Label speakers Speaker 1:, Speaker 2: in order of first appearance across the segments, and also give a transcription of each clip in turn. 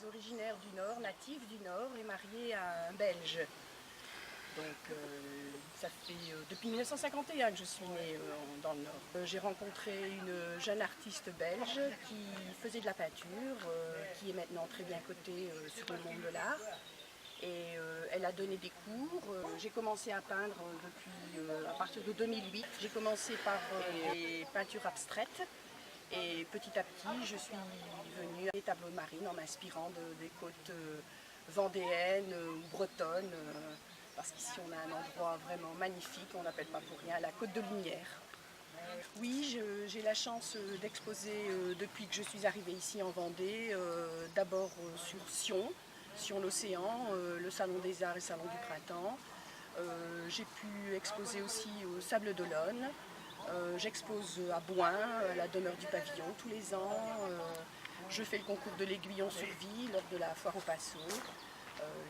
Speaker 1: suis originaire du Nord, native du Nord et mariée à un Belge. Donc ça fait depuis 1951 que je suis née dans le Nord. J'ai rencontré une jeune artiste belge qui faisait de la peinture, qui est maintenant très bien cotée sur le monde de l'art. Et elle a donné des cours. J'ai commencé à peindre à partir de 2008. J'ai commencé par des peintures abstraites. Et petit à petit, je suis venue à des tableaux de marine en m'inspirant des côtes vendéennes ou bretonnes. Parce qu'ici, on a un endroit vraiment magnifique, on n'appelle pas pour rien la Côte de Lumière. Oui, j'ai la chance d'exposer depuis que je suis arrivée ici en Vendée, d'abord sur Sion l'Océan, le Salon des Arts et Salon du Printemps. J'ai pu exposer aussi au Sable d'Olonne. J'expose à Bouin, à la demeure du Pavillon, tous les ans. Je fais le concours de l'aiguillon sur vie lors de la foire au Passo.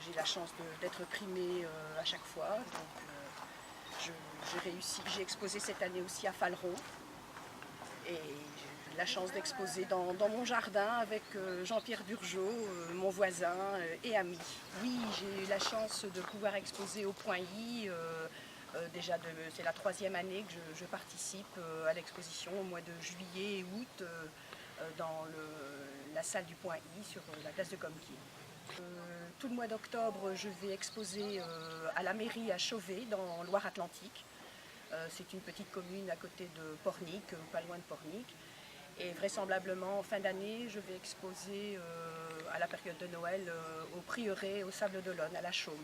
Speaker 1: J'ai la chance d'être primée à chaque fois. Donc, j'ai réussi. J'ai exposé cette année aussi à Faleron. Et j'ai eu la chance d'exposer dans mon jardin avec Jean-Pierre Burgeot, mon voisin et ami. Oui, j'ai eu la chance de pouvoir exposer au Point I. Déjà, c'est la 3e année que je participe à l'exposition au mois de juillet et août dans la salle du Point I sur la place de Compiègne. Tout le mois d'octobre, je vais exposer à la mairie à Chauvet, dans Loire-Atlantique. C'est une petite commune à côté de Pornic, pas loin de Pornic. Et vraisemblablement, en fin d'année, je vais exposer à la période de Noël au Prieuré, au Sable d'Olonne, à la Chaume.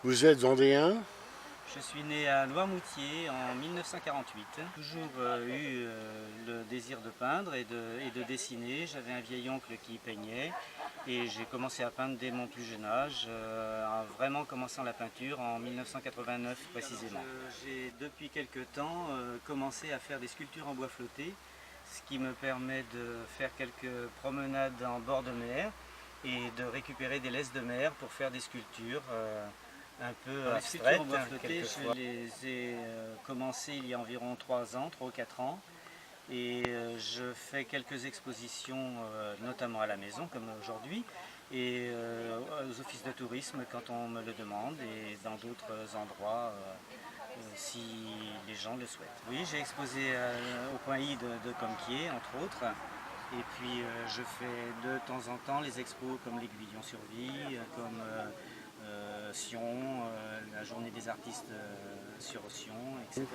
Speaker 2: Vous êtes vendéen?
Speaker 3: Je suis né à Noirmoutier en 1948. J'ai toujours eu le désir de peindre et de dessiner. J'avais un vieil oncle qui peignait et j'ai commencé à peindre dès mon plus jeune âge, en vraiment commençant la peinture en 1989 précisément. J'ai depuis quelque temps commencé à faire des sculptures en bois flotté, ce qui me permet de faire quelques promenades en bord de mer et de récupérer des laisses de mer pour faire des sculptures un peu abstraites. En bois flotté, je les ai commencées il y a environ 3 ans, 3 ou 4 ans. Et je fais quelques expositions, notamment à la maison, comme aujourd'hui, et aux offices de tourisme quand on me le demande, et dans d'autres endroits si les gens le souhaitent. Oui, j'ai exposé au Point I de Compiègne, entre autres. Et puis je fais de temps en temps les expos comme l'Aiguillon sur vie, comme Sion, la journée des artistes sur Sion, etc.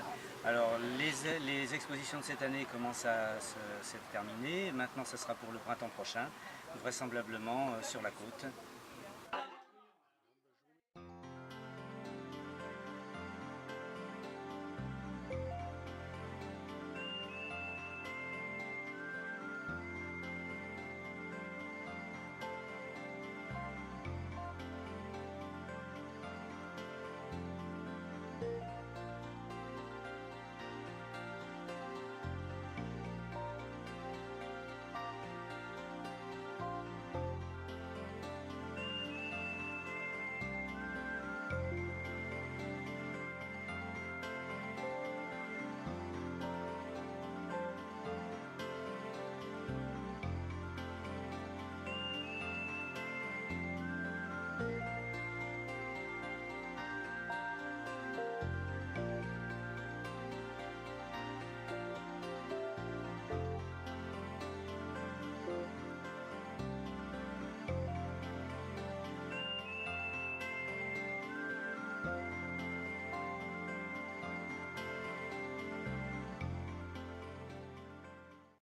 Speaker 3: Alors les expositions de cette année commencent à se terminer. Maintenant, ce sera pour le printemps prochain, vraisemblablement sur la côte.